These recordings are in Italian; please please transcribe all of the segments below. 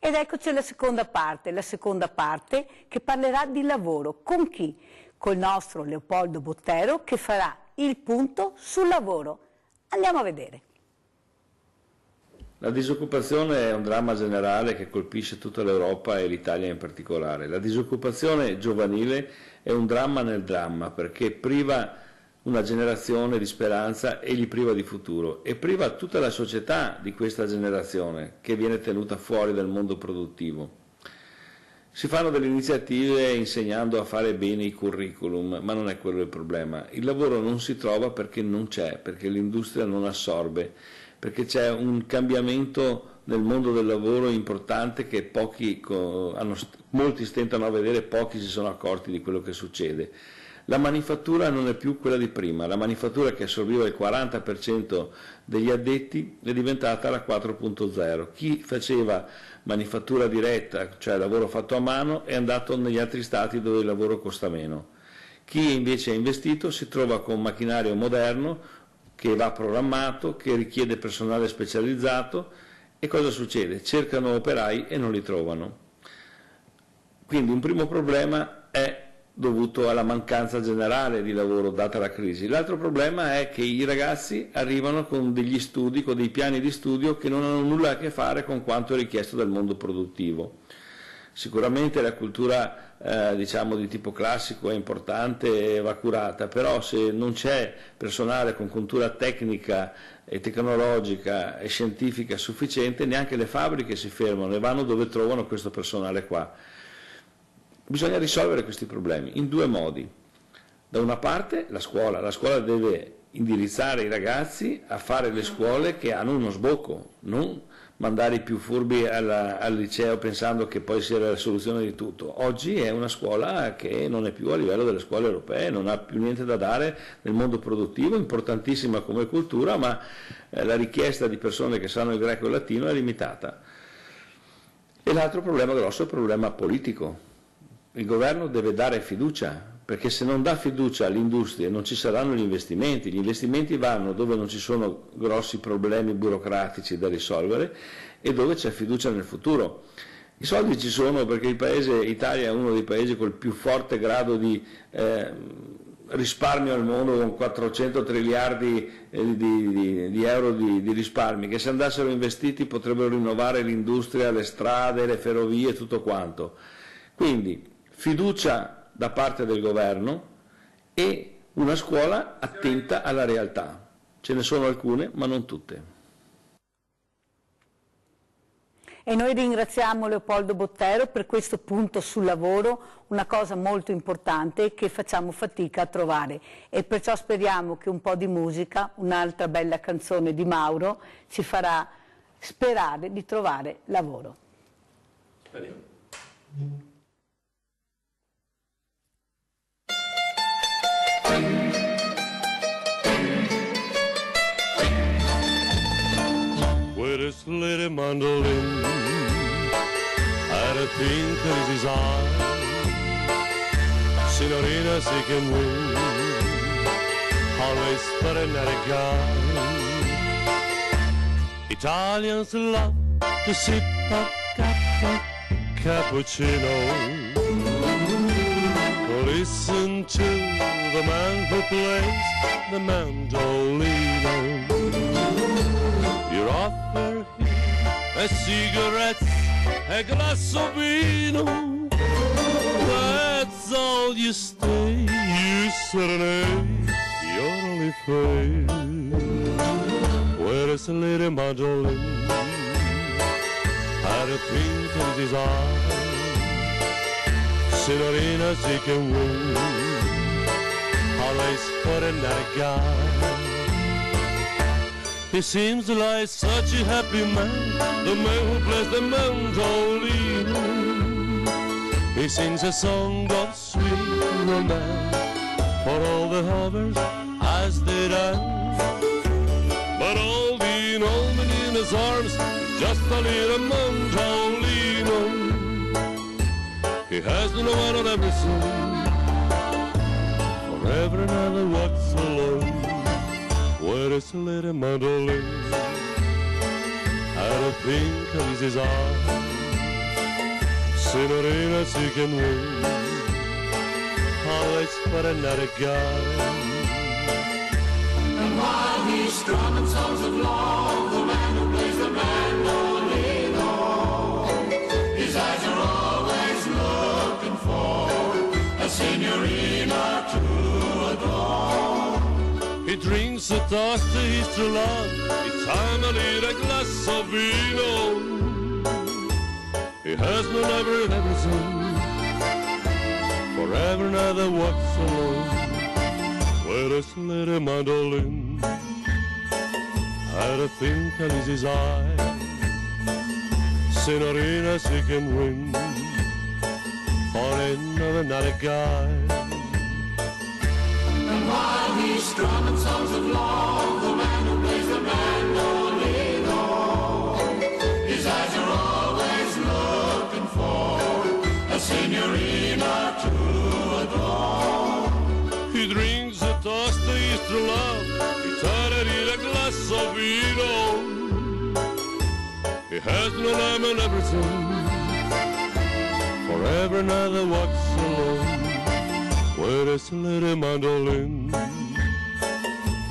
Ed eccoci alla seconda parte che parlerà di lavoro. Con chi? Col nostro Leopoldo Bottero che farà il punto sul lavoro. Andiamo a vedere. La disoccupazione è un dramma generale che colpisce tutta l'Europa e l'Italia in particolare. La disoccupazione giovanile è un dramma nel dramma perché priva una generazione di speranza e gli priva di futuro e priva tutta la società di questa generazione che viene tenuta fuori dal mondo produttivo. Si fanno delle iniziative insegnando a fare bene i curriculum, ma non è quello il problema. Il lavoro non si trova perché non c'è, perché l'industria non assorbe, perché c'è un cambiamento nel mondo del lavoro importante che molti stentano a vedere, pochi si sono accorti di quello che succede. La manifattura non è più quella di prima, la manifattura che assorbiva il 40% degli addetti è diventata la 4.0. Chi faceva manifattura diretta, cioè lavoro fatto a mano, è andato negli altri stati dove il lavoro costa meno. Chi invece ha investito si trova con un macchinario moderno che va programmato, che richiede personale specializzato e cosa succede? Cercano operai e non li trovano. Quindi un primo problema è dovuto alla mancanza generale di lavoro data la crisi. L'altro problema è che i ragazzi arrivano con degli studi, con dei piani di studio che non hanno nulla a che fare con quanto richiesto dal mondo produttivo. Sicuramente la cultura diciamo di tipo classico è importante e va curata, però se non c'è personale con cultura tecnica e tecnologica e scientifica sufficiente, neanche le fabbriche si fermano e vanno dove trovano questo personale qua. Bisogna risolvere questi problemi in due modi. Da una parte la scuola deve indirizzare i ragazzi a fare le scuole che hanno uno sbocco, non mandare i più furbi al liceo pensando che poi sia la soluzione di tutto. Oggi è una scuola che non è più a livello delle scuole europee, non ha più niente da dare nel mondo produttivo, importantissima come cultura, ma la richiesta di persone che sanno il greco e il latino è limitata. E l'altro problema grosso è il problema politico. Il governo deve dare fiducia, perché se non dà fiducia all'industria non ci saranno gli investimenti vanno dove non ci sono grossi problemi burocratici da risolvere e dove c'è fiducia nel futuro. I soldi ci sono perché Italia è uno dei paesi col più forte grado di risparmio al mondo, con 400 triliardi di euro di risparmi, che se andassero investiti potrebbero rinnovare l'industria, le strade, le ferrovie, tutto quanto. Quindi fiducia da parte del governo e una scuola attenta alla realtà. Ce ne sono alcune, ma non tutte. E noi ringraziamo Leopoldo Bottero per questo punto sul lavoro, una cosa molto importante che facciamo fatica a trovare e perciò speriamo che un po' di musica, un'altra bella canzone di Mauro, ci farà sperare di trovare lavoro. Speriamo. With his little mandolin and a pink in his eye, Signorina she can win, always putting at a guy. Italians love to sip a cup of cappuccino. Listen to the man who plays the mandolino. You offer him a cigarette, a glass of vino. That's all you stay. You serenade your only friend. Where is the little mandolin? Had a twinkle in his eye. Signorina, she can win, always putting at a guy. He seems like such a happy man, the man who plays the mandolino. He sings a song of sweet romance for all the lovers as they dance. But all the old in his arms is just a little mandolino. He has no one on every song, forever another walks alone. Where is the little mandolin? Out of pink is his arm. Signorina, she can win. Always for another guy. And while he's strumming songs of love, the man who plays the mandolino, his eyes are always looking for a signorina to adore. He drinks a toast to his true love, each time I need a glass of vino. He has no lover in everything, forever another walks alone with his little mandolin. Had a twinkle in his eye, Signorina, she can win for another guy. And while he's strumming songs of love, the man who plays the mandolino, his eyes are always looking for a signorina to adore. He drinks a toast to his true love, he tried to eat a glass of vino. He has no lime and everything, forever another walks alone with his little mandolin.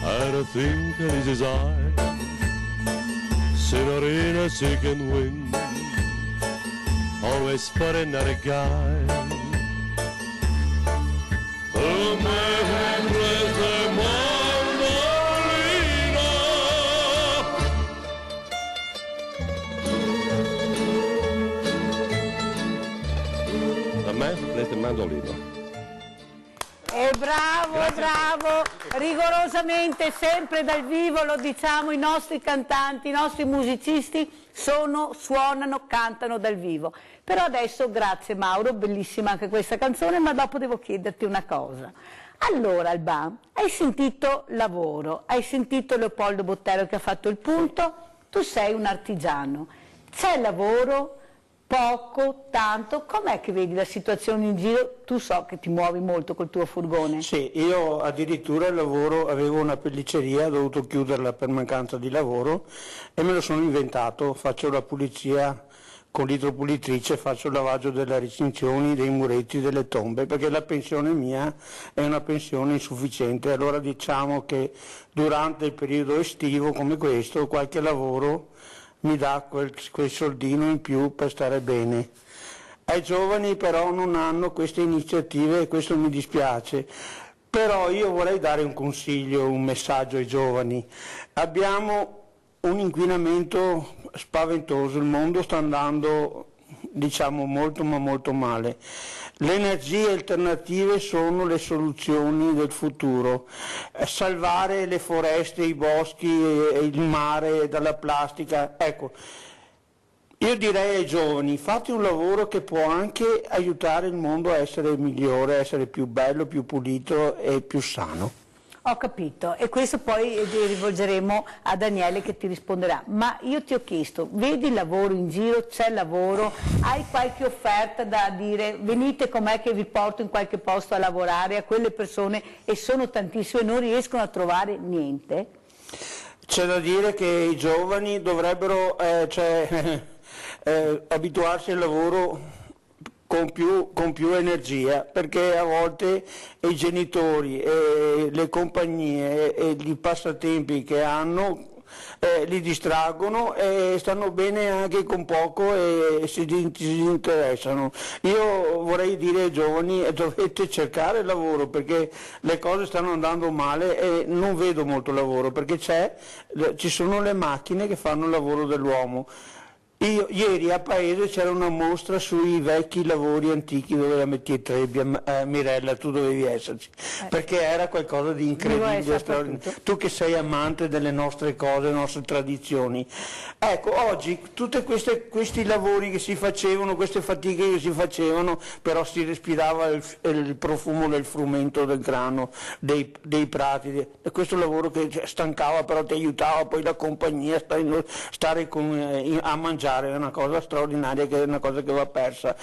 I don't think that is his eye, Signorina, she can win, always for another guy. Oh, man, plays the mandolino. The man plays the mandolino. Bravo, bravo, rigorosamente sempre dal vivo, lo diciamo, i nostri cantanti, i nostri musicisti suonano, cantano dal vivo. Però adesso, grazie Mauro, bellissima anche questa canzone, ma dopo devo chiederti una cosa. Allora Alban, hai sentito lavoro, hai sentito Leopoldo Bottero che ha fatto il punto, tu sei un artigiano, c'è lavoro? Poco, tanto, com'è che vedi la situazione in giro? Tu so che ti muovi molto col tuo furgone. Sì, io addirittura al lavoro avevo una pellicceria, ho dovuto chiuderla per mancanza di lavoro e me lo sono inventato, faccio la pulizia con l'idropulitrice, faccio il lavaggio delle recinzioni, dei muretti, delle tombe, perché la pensione mia è una pensione insufficiente, allora diciamo che durante il periodo estivo come questo qualche lavoro mi dà quel soldino in più per stare bene. Ai giovani però non hanno queste iniziative e questo mi dispiace, però io vorrei dare un consiglio, un messaggio ai giovani. Abbiamo un inquinamento spaventoso, il mondo sta andando diciamo molto ma molto male. Le energie alternative sono le soluzioni del futuro. Salvare le foreste, i boschi, il mare dalla plastica. Ecco, io direi ai giovani, fate un lavoro che può anche aiutare il mondo a essere migliore, a essere più bello, più pulito e più sano. Ho capito, e questo poi rivolgeremo a Daniele che ti risponderà, ma io ti ho chiesto, vedi lavoro in giro, c'è lavoro, hai qualche offerta da dire, venite com'è che vi porto in qualche posto a lavorare a quelle persone e sono tantissime, non riescono a trovare niente? C'è da dire che i giovani dovrebbero abituarsi al lavoro con più energia, perché a volte i genitori e le compagnie e i passatempi che hanno li distraggono e stanno bene anche con poco e si disinteressano. Io vorrei dire ai giovani dovete cercare lavoro perché le cose stanno andando male e non vedo molto lavoro perché ci sono le macchine che fanno il lavoro dell'uomo. Ieri a Paese c'era una mostra sui vecchi lavori antichi dove la Metier Trebbia, Mirella, tu dovevi esserci, perché era qualcosa di incredibile, straordinario. Tu che sei amante delle nostre cose, delle nostre tradizioni. Ecco, oggi tutti questi lavori che si facevano, queste fatiche che si facevano, però si respirava il profumo del frumento del grano, dei prati, e questo lavoro che stancava però ti aiutava poi la compagnia a mangiare cambiare, è una cosa straordinaria, che è una cosa che va persa.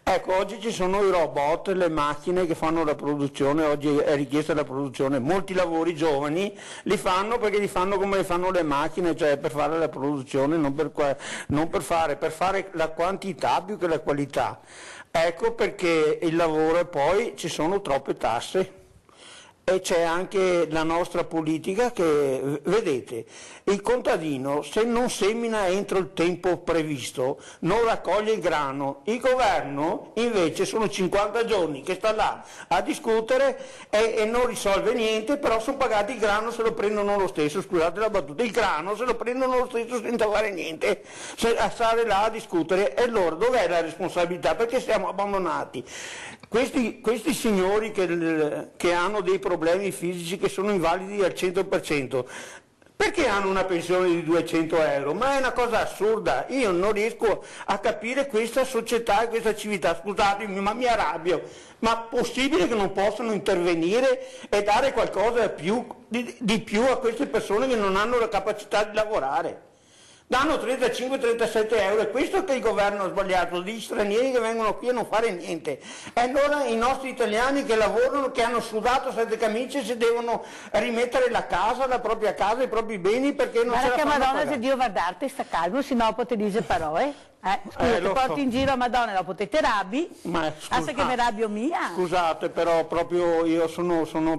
Ecco, oggi ci sono i robot, le macchine che fanno la produzione, oggi è richiesta la produzione, molti lavori giovani li fanno perché li fanno come li fanno le macchine, cioè per fare la produzione, non per fare la quantità più che la qualità. Ecco perché il lavoro, e poi ci sono troppe tasse. E c'è anche la nostra politica che, vedete, il contadino se non semina entro il tempo previsto non raccoglie il grano, il governo invece sono 50 giorni che sta là a discutere e non risolve niente, però sono pagati, il grano se lo prendono lo stesso, scusate la battuta, il grano se lo prendono lo stesso senza fare niente, a stare là a discutere. E allora dov'è la responsabilità? Perché siamo abbandonati? Questi signori che hanno dei problemi fisici, che sono invalidi al 100%, perché hanno una pensione di 200 euro? Ma è una cosa assurda, io non riesco a capire questa società e questa civiltà, scusatemi ma mi arrabbio, ma possibile che non possano intervenire e dare qualcosa di più a queste persone che non hanno la capacità di lavorare? Danno 35-37 euro, è questo che il governo ha sbagliato, degli stranieri che vengono qui a non fare niente. E allora i nostri italiani che lavorano, che hanno sudato 7 camicie, si devono rimettere la casa, la propria casa, i propri beni, perché non ce la fanno Madonna, pagare. se Dio va a darti, sta calmo, se no potete dire parole. Scusa, ti porti in giro a Madonna, dopo te rabbi, se che mi rabbio mia. Scusate, però proprio io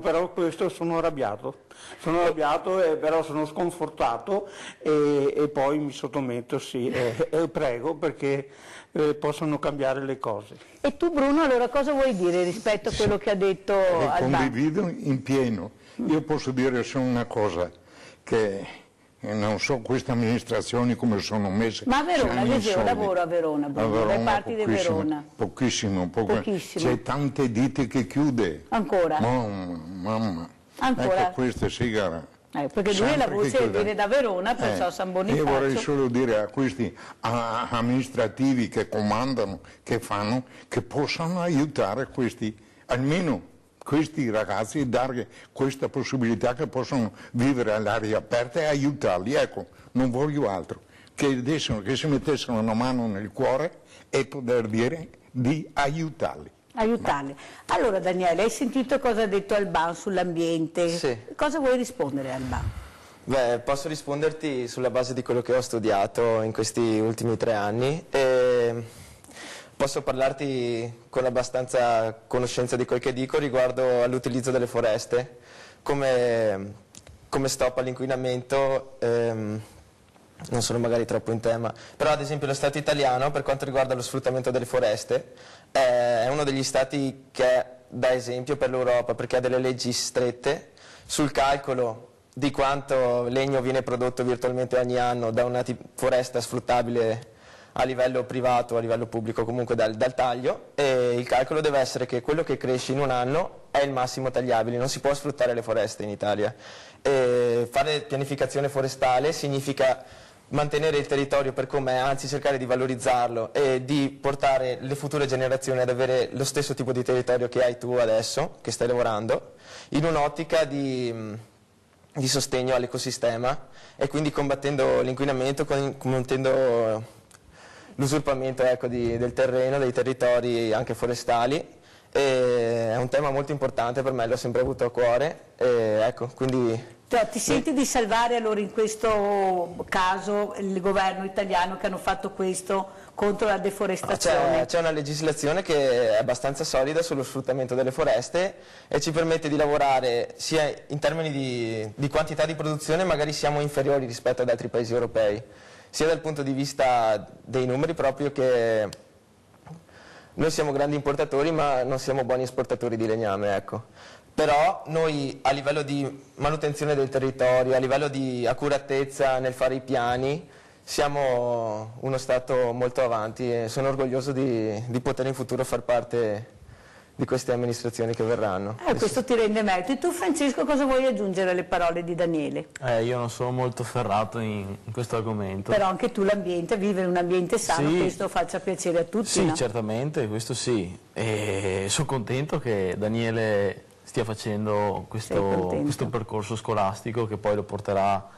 però questo sono arrabbiato, però sono sconfortato e poi mi sottometto, sì, e prego perché possano cambiare le cose. E tu Bruno, allora cosa vuoi dire rispetto a quello che ha detto Albano? Condivido in pieno. Io posso dire solo una cosa, che non so queste amministrazioni come sono messe. Ma a Verona, io lavoro a Verona, le parti di Verona. Pochissimo. C'è tante ditte che chiude. Ancora? Mamma. Ancora? Ecco, queste sigara. Perché lui la voce viene da Verona, perciò San Bonifacio. Io vorrei solo dire a questi amministrativi che comandano, che fanno, che possano aiutare questi, almeno questi ragazzi, dare questa possibilità che possono vivere all'aria aperta e aiutarli. Ecco, non voglio altro, che si mettessero una mano nel cuore e poter dire di aiutarli. Allora Daniele, hai sentito cosa ha detto Albano sull'ambiente? Sì. Cosa vuoi rispondere Albano? Beh, posso risponderti sulla base di quello che ho studiato in questi ultimi 3 anni posso parlarti con abbastanza conoscenza di quel che dico riguardo all'utilizzo delle foreste come stop all'inquinamento. Non sono magari troppo in tema, però ad esempio lo Stato italiano, per quanto riguarda lo sfruttamento delle foreste, è uno degli Stati che dà esempio per l'Europa, perché ha delle leggi strette sul calcolo di quanto legno viene prodotto virtualmente ogni anno da una foresta sfruttabile a livello privato, a livello pubblico, comunque dal taglio, e il calcolo deve essere che quello che cresce in un anno è il massimo tagliabile, non si può sfruttare le foreste in Italia. E fare pianificazione forestale significa mantenere il territorio per com'è, anzi cercare di valorizzarlo e di portare le future generazioni ad avere lo stesso tipo di territorio che hai tu adesso, che stai lavorando, in un'ottica di sostegno all'ecosistema e quindi combattendo l'inquinamento, combattendo l'usurpamento del terreno, dei territori anche forestali. È un tema molto importante per me, l'ho sempre avuto a cuore, quindi... Ti senti di salvare allora in questo caso il governo italiano che hanno fatto questo contro la deforestazione? C'è una legislazione che è abbastanza solida sullo sfruttamento delle foreste e ci permette di lavorare sia in termini di quantità di produzione, magari siamo inferiori rispetto ad altri paesi europei, sia dal punto di vista dei numeri proprio che noi siamo grandi importatori ma non siamo buoni esportatori di legname, ecco. Però noi a livello di manutenzione del territorio, a livello di accuratezza nel fare i piani, siamo uno Stato molto avanti e sono orgoglioso di poter in futuro far parte di queste amministrazioni che verranno. Questo ti rende merito. E tu Francesco cosa vuoi aggiungere alle parole di Daniele? Io non sono molto ferrato in questo argomento. Però anche tu l'ambiente, vivere un ambiente sano, questo faccia piacere a tutti, sì, no? Certamente, questo sì. E sono contento che Daniele stia facendo questo percorso scolastico che poi lo porterà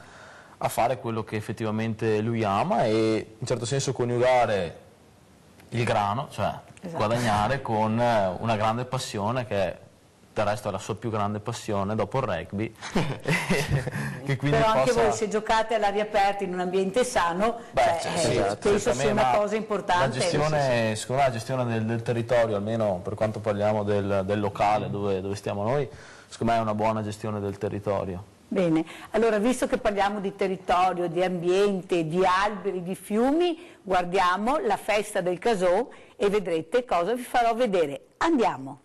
a fare quello che effettivamente lui ama e in un certo senso coniugare il grano, cioè guadagnare, con una grande passione che del resto è la sua più grande passione dopo il rugby. Che quindi però anche voi, se giocate all'aria aperta in un ambiente sano, penso sia una cosa importante. Secondo me la gestione del territorio, almeno per quanto parliamo del locale dove stiamo noi, secondo me è una buona gestione del territorio. Bene, allora visto che parliamo di territorio, di ambiente, di alberi, di fiumi, guardiamo la festa del Casò e vedrete cosa vi farò vedere. Andiamo!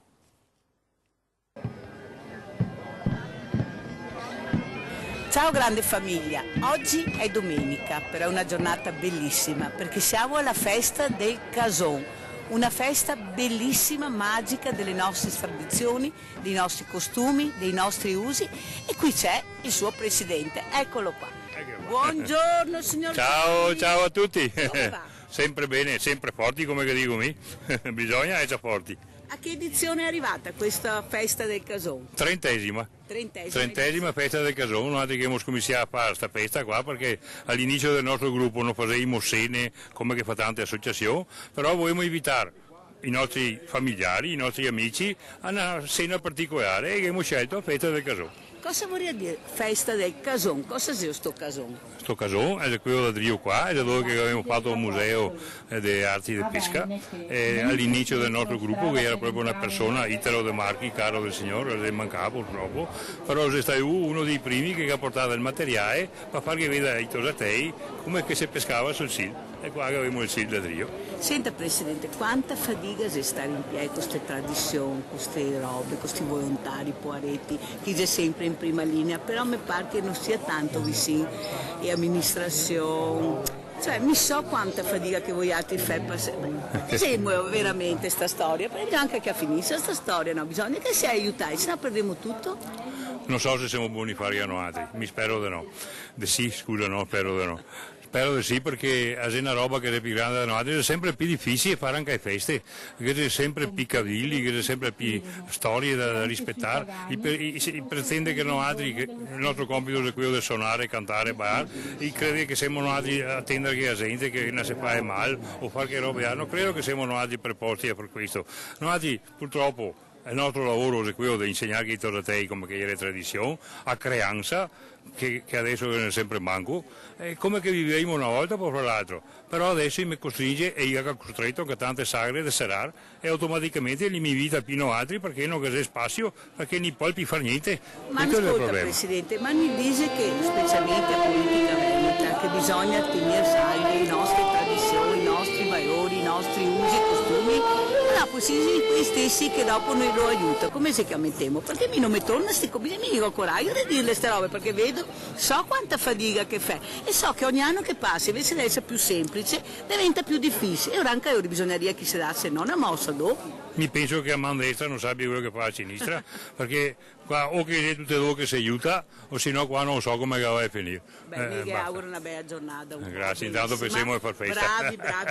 Ciao grande famiglia, oggi è domenica, però è una giornata bellissima perché siamo alla festa del Casò, una festa bellissima, magica delle nostre tradizioni, dei nostri costumi, dei nostri usi e qui c'è il suo presidente, eccolo qua. Buongiorno signor Ciao, ciao a tutti. Come va? Sempre bene, sempre forti come che dico mi, bisogna essere forti. A che edizione è arrivata questa festa del Casò? Trentesima festa del Casò, noi abbiamo cominciato a fare questa festa qua perché all'inizio del nostro gruppo non facevamo cene come che fa tante associazioni, però vogliamo invitare i nostri familiari, i nostri amici a una cena particolare e abbiamo scelto la festa del Casò. Cosa vorrei dire festa del Casò? Cosa è sto Casò? Sto Casò è quello da Drio qua, è da dove abbiamo fatto un museo di arti di pesca all'inizio del nostro gruppo che era proprio una persona, Italo De Marchi, caro del signore, è mancato purtroppo, però è stato uno dei primi che ha portato il materiale per far vedere ai tosatei come che si pescava sul sil. E qua abbiamo il sil da Drio. Senta Presidente, quanta fatica è stare in piedi con queste tradizioni, con queste robe, con questi volontari, poaretti, chi è sempre in prima linea, però mi pare che non sia tanto vicino e amministrazione, cioè mi so quanta fatica che voi altri fate per seguo veramente sta storia, perché anche che finisce sta storia, no? Bisogna che si aiuti, se no perdiamo tutto. Non so se siamo buoni a fare a altri, mi spero di no, spero di no. Spero di sì perché è una roba che è più grande da noi, è sempre più difficile fare anche le feste, perché c'è sempre più cavilli, che c'è sempre più storie da rispettare. Si pretende che noi, il nostro compito è quello di suonare, cantare, ballare, e crede che siamo noi a attendere che la gente che non si fa male o fare che robe, non credo che siamo noi preposti per questo. Noi purtroppo il nostro lavoro è quello di insegnare ai tosatei come che è la tradizione, a creanza, che adesso è sempre manco, come che vivevamo una volta poi fra l'altro, però adesso mi costringe e io ho costretto che tante sagre di serrar e automaticamente li mi invita più altri perché non c'è spazio, perché non può più fare niente. Ma ascolta Presidente, ma mi dice che specialmente a politica veneta che bisogna tenere salve le nostre tradizioni, i nostri valori, i nostri usi e costumi, ma poi si quei stessi che dopo noi lo aiutano, come se che mettiamo? Perché mi non mi torna mi dico coraggio di dirle queste robe perché vedo, so quanta fatica che fa e so che ogni anno che passa invece di essere più semplice diventa più difficile e ora anche ora bisognerebbe che si dasse non una mossa dopo. Mi penso che a mano destra non sappia quello che fa a sinistra perché qua o che tutte e due che si aiuta o se no qua non so come va a finire. Beh, mi auguro una bella giornata. Grazie, intanto pensiamo a far festa.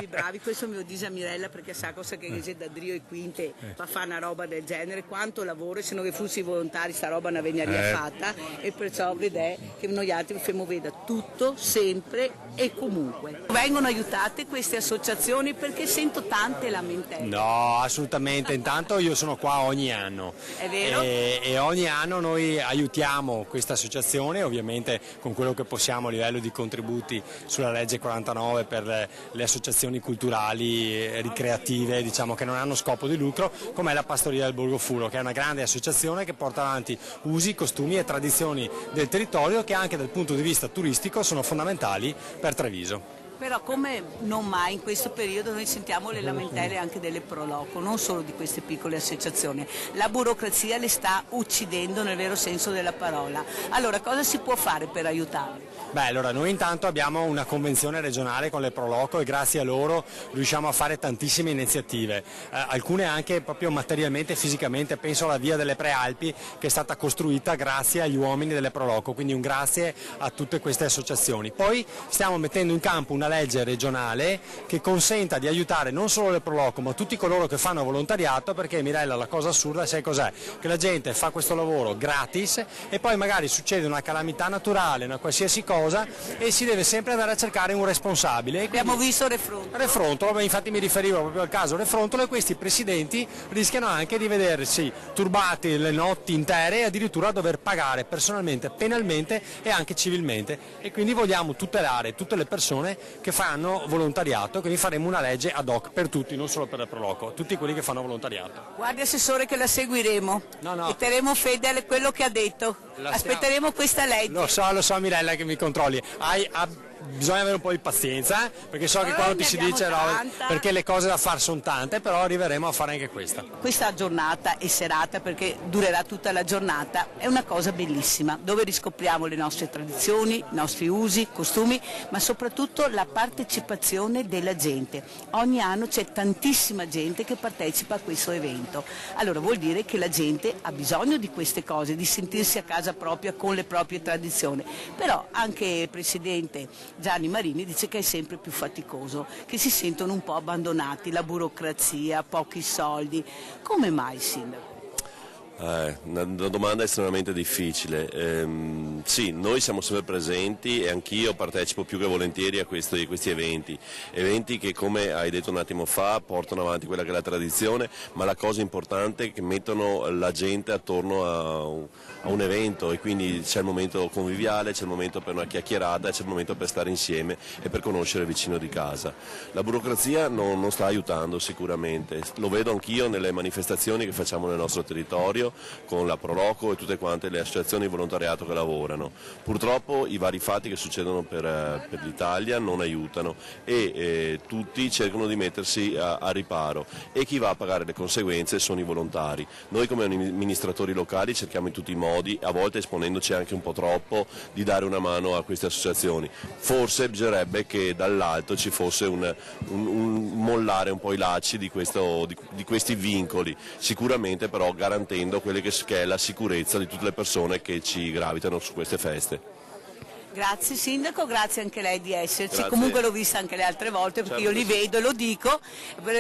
Bravi, questo me lo dice a Mirella perché sa cosa che c'è da Drio e Quinte per fare una roba del genere, quanto lavoro, se non che fossi volontari sta roba non veniva fatta e perciò vedete che noi altri facciamo vedere tutto, sempre e comunque. Vengono aiutate queste associazioni perché sento tante lamentele. No, assolutamente, intanto io sono qua ogni anno. È vero? E ogni anno noi aiutiamo questa associazione, ovviamente con quello che possiamo a livello di contributi sulla legge 49 per le associazioni culturali, ricreative, diciamo che non hanno scopo di lucro, come è la Pastoria del Borgo Fulo, che è una grande associazione che porta avanti usi, costumi e tradizioni del territorio che anche dal punto di vista turistico sono fondamentali per Treviso. Però come non mai in questo periodo noi sentiamo le lamentele anche delle Proloco, non solo di queste piccole associazioni. La burocrazia le sta uccidendo nel vero senso della parola. Allora cosa si può fare per aiutarle? Beh, allora noi intanto abbiamo una convenzione regionale con le Proloco e grazie a loro riusciamo a fare tantissime iniziative, alcune anche proprio materialmente e fisicamente, penso alla via delle Prealpi che è stata costruita grazie agli uomini delle Proloco, quindi un grazie a tutte queste associazioni. Poi stiamo mettendo in campo una una legge regionale che consenta di aiutare non solo le Proloco ma tutti coloro che fanno volontariato, perché Mirella, la cosa assurda sai cos'è? Che la gente fa questo lavoro gratis e poi magari succede una calamità naturale, una qualsiasi cosa, e si deve sempre andare a cercare un responsabile. Abbiamo visto Refrontolo, infatti mi riferivo proprio al caso Refrontolo, e questi presidenti rischiano anche di vedersi turbati le notti intere e addirittura dover pagare personalmente, penalmente e anche civilmente, e quindi vogliamo tutelare tutte le persone che fanno volontariato, quindi faremo una legge ad hoc per tutti, non solo per la Proloco, tutti quelli che fanno volontariato. Guardi Assessore che la seguiremo e terremo fede a quello che ha detto, aspetteremo questa legge. Lo so Mirella che mi controlli, bisogna avere un po' di pazienza, perché so che quando ti si dice perché le cose da fare sono tante, però arriveremo a fare anche questa. Questa giornata e serata, perché durerà tutta la giornata, è una cosa bellissima, dove riscopriamo le nostre tradizioni, i nostri usi, costumi, ma soprattutto la partecipazione della gente. Ogni anno c'è tantissima gente che partecipa a questo evento, allora vuol dire che la gente ha bisogno di queste cose, di sentirsi a casa propria con le proprie tradizioni, però anche il Presidente Gianni Marini dice che è sempre più faticoso, che si sentono un po' abbandonati, la burocrazia, pochi soldi. Come mai, Sindaco? Una domanda estremamente difficile. Sì, noi siamo sempre presenti e anch'io partecipo più che volentieri a questi eventi che, come hai detto un attimo fa, portano avanti quella che è la tradizione, ma la cosa importante è che mettono la gente attorno a un evento, e quindi c'è il momento conviviale, c'è il momento per una chiacchierata, c'è il momento per stare insieme e per conoscere il vicino di casa. La burocrazia non sta aiutando sicuramente, lo vedo anch'io nelle manifestazioni che facciamo nel nostro territorio con la Proloco e tutte quante le associazioni di volontariato che lavorano. Purtroppo i vari fatti che succedono per l'Italia non aiutano e tutti cercano di mettersi a riparo, e chi va a pagare le conseguenze sono i volontari. Noi come amministratori locali cerchiamo in tutti i modi, a volte esponendoci anche un po' troppo, di dare una mano a queste associazioni. Forse bisognerebbe che dall'alto ci fosse un mollare un po' i lacci di questi vincoli, sicuramente però garantendo quelle che è la sicurezza di tutte le persone che ci gravitano su queste feste. Grazie Sindaco, grazie anche lei di esserci, Grazie. Comunque l'ho vista anche le altre volte perché io li vedo e lo dico,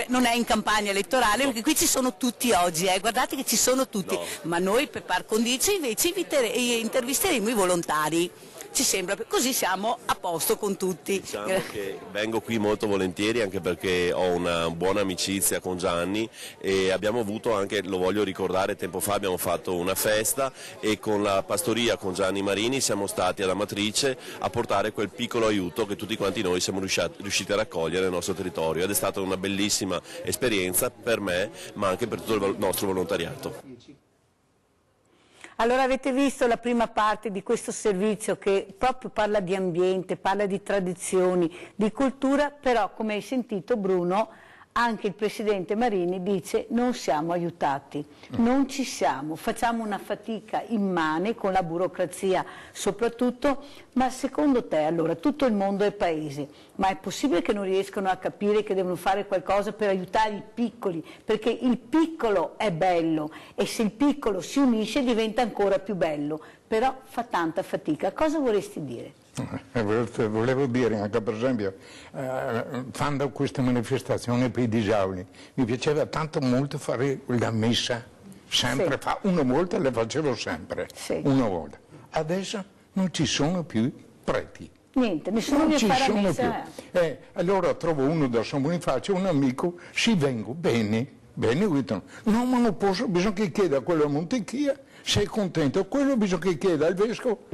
non è in campagna elettorale perché qui ci sono tutti oggi, guardate che ci sono tutti, ma noi per par condicio invece intervisteremo i volontari. Ci sembra, così siamo a posto con tutti. Diciamo che vengo qui molto volentieri anche perché ho una buona amicizia con Gianni e abbiamo avuto anche, lo voglio ricordare, tempo fa abbiamo fatto una festa e con la pastoria, con Gianni Marini, siamo stati ad Amatrice a portare quel piccolo aiuto che tutti quanti noi siamo riusciti a raccogliere nel nostro territorio, ed è stata una bellissima esperienza per me ma anche per tutto il nostro volontariato. Allora avete visto la prima parte di questo servizio che proprio parla di ambiente, parla di tradizioni, di cultura, però come hai sentito Bruno, anche il Presidente Marini dice non siamo aiutati, non ci siamo, facciamo una fatica immane con la burocrazia soprattutto, ma secondo te allora tutto il mondo è paese, ma è possibile che non riescano a capire che devono fare qualcosa per aiutare i piccoli, perché il piccolo è bello e se il piccolo si unisce diventa ancora più bello, però fa tanta fatica, cosa vorresti dire? Volevo dire anche per esempio, quando queste manifestazioni per i disabili, mi piaceva tanto molto fare la messa, sempre, una volta le facevo sempre, una volta. Adesso non ci sono più preti. Niente, nessuno non ci ci sono più. Allora trovo uno da San Bonifacio, un amico, ci vengo, bene, no ma non posso, bisogna che chieda a quello a Montechia, sei contento, quello bisogna che chieda al vescovo.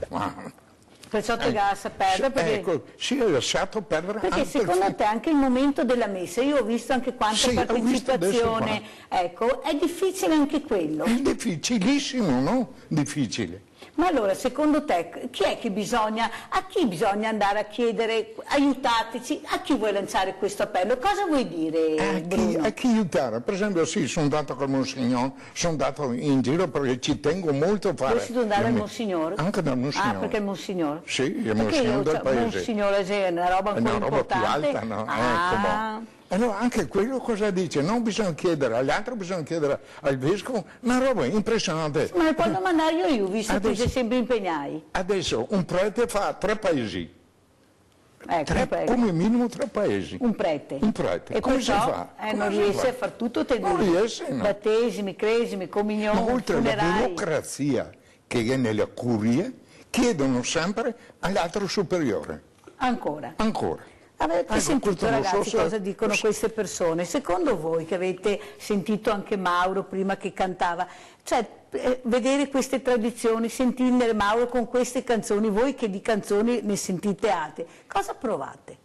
Perciò ti lascia perdere perché, ecco, si è lasciato perdere perché anche secondo te anche il momento della messa, io ho visto anche quanta partecipazione, ecco, è difficile anche quello. È difficilissimo, no? Difficile. Ma allora, secondo te, chi è che a chi bisogna andare a chiedere aiutateci, a chi vuoi lanciare questo appello? Cosa vuoi dire, Bruno? A chi aiutare? Per esempio, sì, sono andato con Monsignor, sono andato in giro perché ci tengo molto a fare. Vuoi andare al Monsignor? Anche dal Monsignor. Ah, perché il Monsignor? Sì, il Monsignor del paese. Monsignor è una roba ancora importante? Più alta, no? Allora anche quello cosa dice? Non bisogna chiedere agli altri, bisogna chiedere al vescovo, una roba impressionante. Ma ne può domandare io, visto che sei sempre impegnati. Adesso un prete fa 3 paesi, come minimo 3 paesi. Un prete. Un prete. E come perciò, si fa? Non riesce a far tutto te Non riesce, no. Battesimi, cresimi, comunioni, Ma oltre alla funerali. burocrazia che è nelle curie, chiedono sempre all'altro superiore. Ancora. Avete sentito, questo non ragazzi, so se- cosa dicono queste persone? Secondo voi, che avete sentito anche Mauro prima che cantava, cioè vedere queste tradizioni, sentirne Mauro con queste canzoni, voi che di canzoni ne sentite altre, cosa provate?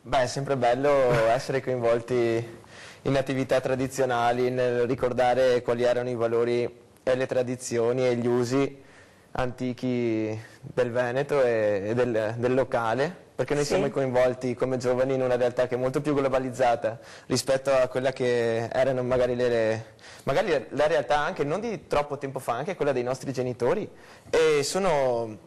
Beh, è sempre bello essere coinvolti in attività tradizionali, nel ricordare quali erano i valori e le tradizioni e gli usi antichi del Veneto e del locale, perché noi siamo coinvolti come giovani in una realtà che è molto più globalizzata rispetto a quella che erano magari la realtà anche non di troppo tempo fa, anche quella dei nostri genitori, e sono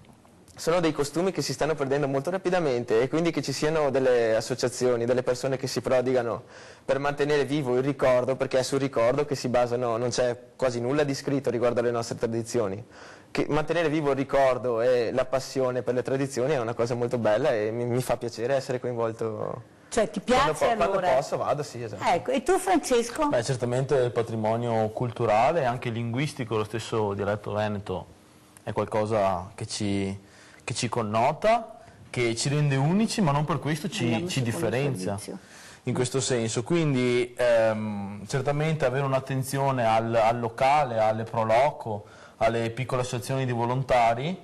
dei costumi che si stanno perdendo molto rapidamente, e quindi che ci siano delle associazioni, delle persone che si prodigano per mantenere vivo il ricordo, perché è sul ricordo che si basano, non c'è quasi nulla di scritto riguardo alle nostre tradizioni. Mantenere vivo il ricordo e la passione per le tradizioni è una cosa molto bella, e mi fa piacere essere coinvolto. Cioè ti piace allora? Quando posso vado, sì, esatto. Ecco, e tu Francesco? Beh, certamente il patrimonio culturale e anche linguistico, lo stesso dialetto veneto è qualcosa che ci connota, che ci rende unici, ma non per questo ci differenzia in questo senso. Quindi certamente avere un'attenzione al locale, alle pro loco, alle piccole associazioni di volontari,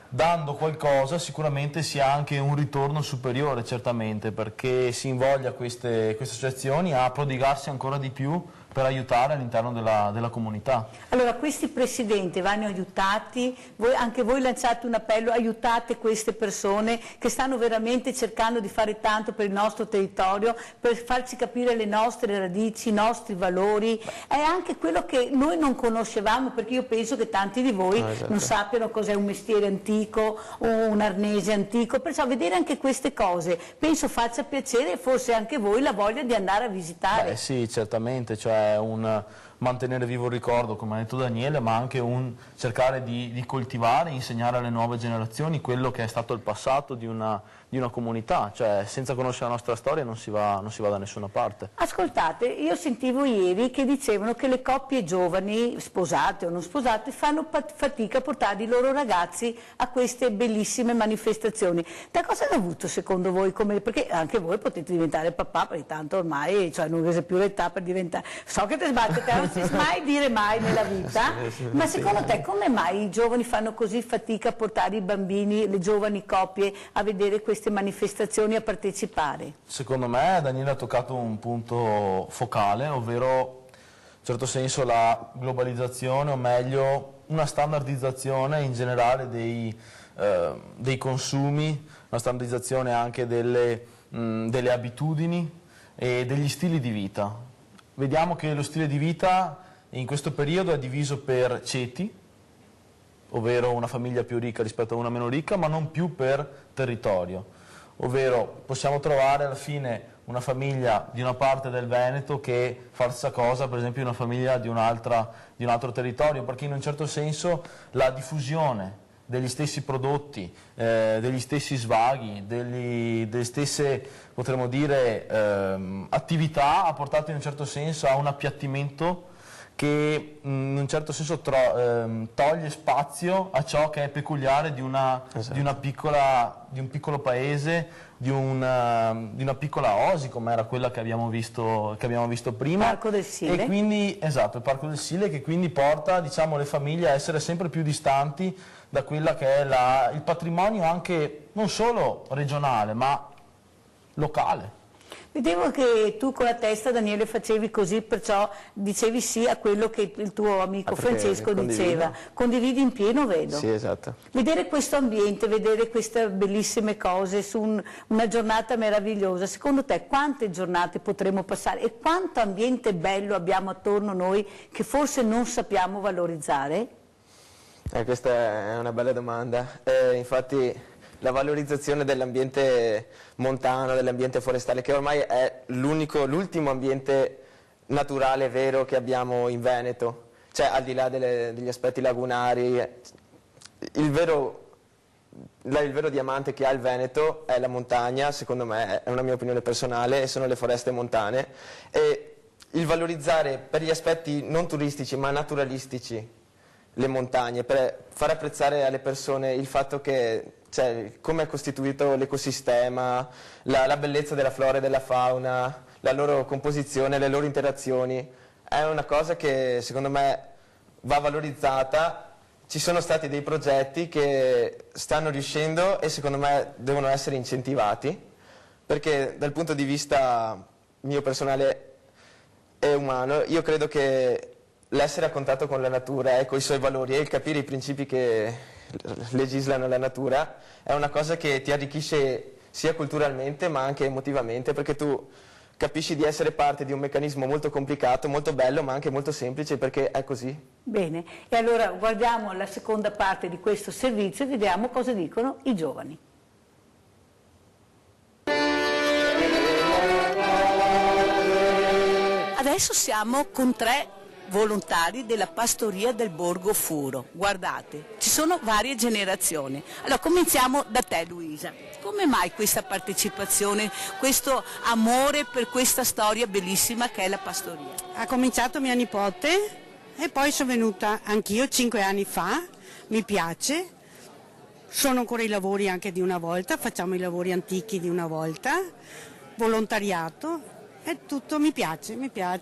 dando qualcosa sicuramente si ha anche un ritorno superiore, certamente, perché si invoglia queste associazioni a prodigarsi ancora di più per aiutare all'interno della comunità. Allora, questi presidenti vanno aiutati, anche voi lanciate un appello, aiutate queste persone che stanno veramente cercando di fare tanto per il nostro territorio, per farci capire le nostre radici, i nostri valori, è anche quello che noi non conoscevamo, perché io penso che tanti di voi non sappiano cos'è un mestiere antico o un arnese antico, perciò vedere anche queste cose penso faccia piacere, e forse anche voi la voglia di andare a visitare. Beh, sì, certamente, cioè un mantenere vivo il ricordo, come ha detto Daniele, ma anche un cercare di coltivare e insegnare alle nuove generazioni quello che è stato il passato di una comunità, cioè senza conoscere la nostra storia non si va da nessuna parte. Ascoltate, io sentivo ieri che dicevano che le coppie giovani, sposate o non sposate, fanno fatica a portare i loro ragazzi a queste bellissime manifestazioni. Da cosa è dovuto secondo voi? Perché anche voi potete diventare papà, perché tanto ormai non avete più l'età per diventare... So che ti sbatte, non si mai dire mai nella vita, ma secondo te come mai i giovani fanno così fatica a portare i bambini, le giovani coppie a vedere queste manifestazioni, a partecipare? Secondo me Daniele ha toccato un punto focale, ovvero in certo senso la globalizzazione, o meglio una standardizzazione in generale dei consumi, una standardizzazione anche delle abitudini e degli stili di vita. Vediamo che lo stile di vita in questo periodo è diviso per ceti, ovvero una famiglia più ricca rispetto a una meno ricca, ma non più per territorio, ovvero possiamo trovare alla fine una famiglia di una parte del Veneto che fa la stessa cosa, per esempio una famiglia di un altro territorio, perché in un certo senso la diffusione degli stessi prodotti, degli stessi svaghi, delle stesse, potremmo dire, attività ha portato in un certo senso a un appiattimento che in un certo senso toglie spazio a ciò che è peculiare di un piccolo paese, di una piccola oasi come era quella che abbiamo visto prima. Parco del Sile. E quindi, esatto, il Parco del Sile, che quindi porta, diciamo, le famiglie a essere sempre più distanti da quella che è il patrimonio anche non solo regionale ma locale. Vedevo che tu con la testa, Daniele, facevi così, perciò dicevi sì a quello che il tuo amico Francesco diceva. Condividi in pieno, vedo. Sì, esatto. Vedere questo ambiente, vedere queste bellissime cose su una giornata meravigliosa, secondo te quante giornate potremo passare e quanto ambiente bello abbiamo attorno a noi che forse non sappiamo valorizzare? Questa è una bella domanda. Infatti la valorizzazione dell'ambiente montano, dell'ambiente forestale, che ormai è l'ultimo ambiente naturale vero che abbiamo in Veneto, cioè al di là degli aspetti lagunari, il vero il vero diamante che ha il Veneto è la montagna, secondo me, è una mia opinione personale, e sono le foreste montane. E il valorizzare per gli aspetti non turistici ma naturalistici le montagne, per far apprezzare alle persone il fatto che, cioè, come è costituito l'ecosistema, la bellezza della flora e della fauna, la loro composizione, le loro interazioni, è una cosa che secondo me va valorizzata. Ci sono stati dei progetti che stanno riuscendo e secondo me devono essere incentivati, perché dal punto di vista mio personale e umano, io credo che l'essere a contatto con la natura e con i suoi valori e il capire i principi che legislano la natura è una cosa che ti arricchisce sia culturalmente ma anche emotivamente, perché tu capisci di essere parte di un meccanismo molto complicato, molto bello ma anche molto semplice, perché è così. Bene, e allora guardiamo la seconda parte di questo servizio e vediamo cosa dicono i giovani. Adesso siamo con 3 volontari della pastoria del Borgo Furo. Guardate, ci sono varie generazioni. Allora cominciamo da te, Luisa. Come mai questa partecipazione, questo amore per questa storia bellissima che è la pastoria? Ha cominciato mia nipote e poi sono venuta anch'io 5 anni fa, mi piace, sono ancora i lavori anche di una volta, facciamo i lavori antichi di una volta, volontariato. E tutto mi piace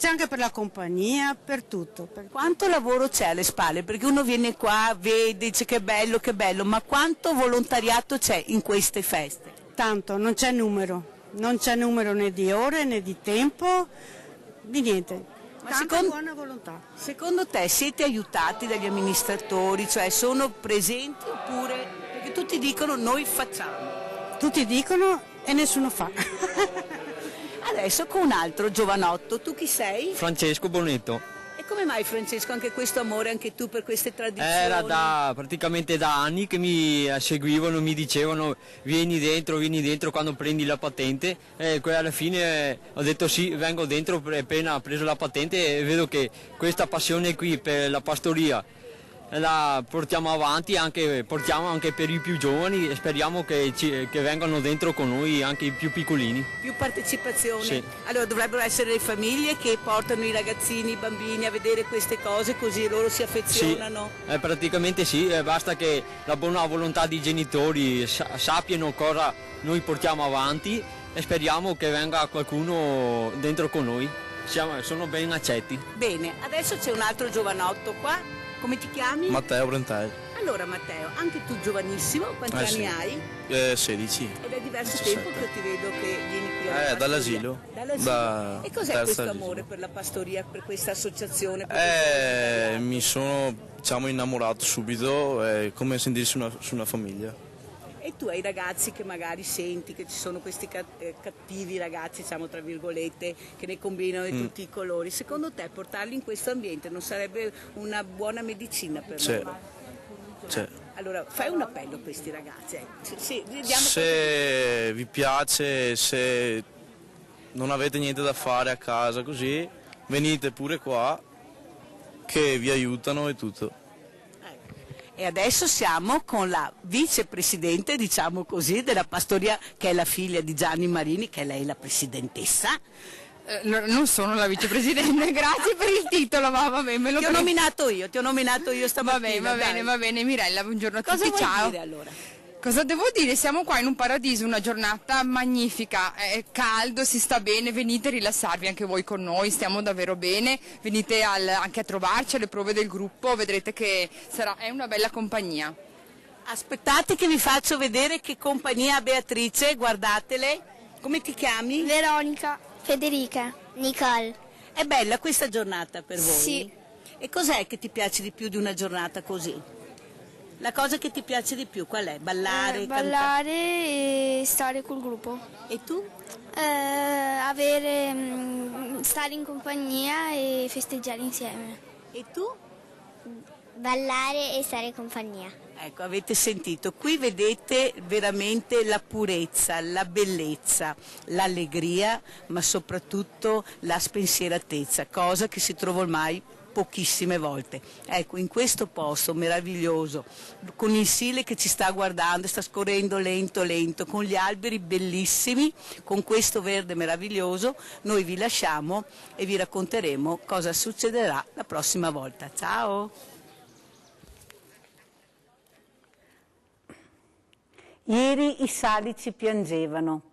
anche per la compagnia, per tutto. Quanto lavoro c'è alle spalle? Perché uno viene qua, vede, dice che bello, ma quanto volontariato c'è in queste feste? Tanto, non c'è numero né di ore né di tempo, di niente. Ma buona volontà. Secondo te siete aiutati dagli amministratori, cioè sono presenti oppure? Perché tutti dicono noi facciamo. Tutti dicono e nessuno fa. Adesso con un altro giovanotto, tu chi sei? Francesco Bonetto. E come mai, Francesco, anche questo amore, anche tu per queste tradizioni? Era praticamente da anni che mi seguivano, mi dicevano vieni dentro quando prendi la patente, e alla fine ho detto sì, vengo dentro appena preso la patente e vedo che questa passione qui per la pastoria la portiamo avanti, portiamo anche per i più giovani e speriamo che vengano dentro con noi anche i più piccolini. Più partecipazione? Sì. Allora dovrebbero essere le famiglie che portano i ragazzini, i bambini a vedere queste cose così loro si affezionano? Sì, praticamente sì, basta che la buona volontà dei genitori sappiano cosa noi portiamo avanti e speriamo che venga qualcuno dentro con noi, sono ben accetti. Bene, adesso c'è un altro giovanotto qua. Come ti chiami? Matteo Brentai. Allora Matteo, anche tu giovanissimo, quanti anni sì. hai? 16. Ed è diverso 17. tempo che ti vedo che vieni qui dall'asilo. Dall'asilo. E cos'è questo asilo. amore per la pastoria, per questa associazione? Mi sono innamorato subito, è come sentirsi su una famiglia. E tu hai ragazzi che magari senti che ci sono questi cattivi ragazzi, diciamo tra virgolette, che ne combinano di tutti i colori. Secondo te portarli in questo ambiente non sarebbe una buona medicina per loro? Allora fai un appello a questi ragazzi. Se vi piace, se non avete niente da fare a casa così, venite pure qua che vi aiutano e tutto. E adesso siamo con la vicepresidente, diciamo così, della pastoria, che è la figlia di Gianni Marini, che è lei la presidentessa. Non sono la vicepresidente, grazie per il titolo, ma vabbè, me lo Ti ho nominato io stamattina. Va bene, Mirella, buongiorno a tutti, Cosa vuoi ciao. dire allora? Cosa devo dire? Siamo qua in un paradiso, una giornata magnifica, è caldo, si sta bene, venite a rilassarvi anche voi con noi, stiamo davvero bene, venite anche a trovarci alle prove del gruppo, vedrete che è una bella compagnia. Aspettate che vi faccio vedere che compagnia ha Beatrice, guardatele. Come ti chiami? Veronica. Federica. Nicole. È bella questa giornata per voi? Sì. E cos'è che ti piace di più di una giornata così? La cosa che ti piace di più qual è? Ballare? Ballare e stare col gruppo. E tu? Stare in compagnia e festeggiare insieme. E tu? Ballare e stare in compagnia. Ecco, avete sentito, qui vedete veramente la purezza, la bellezza, l'allegria, ma soprattutto la spensieratezza, cosa che si trova ormai pochissime volte. Ecco, in questo posto meraviglioso, con il Sile che ci sta guardando, sta scorrendo lento lento, con gli alberi bellissimi, con questo verde meraviglioso, noi vi lasciamo e vi racconteremo cosa succederà la prossima volta. Ciao! Ieri i salici piangevano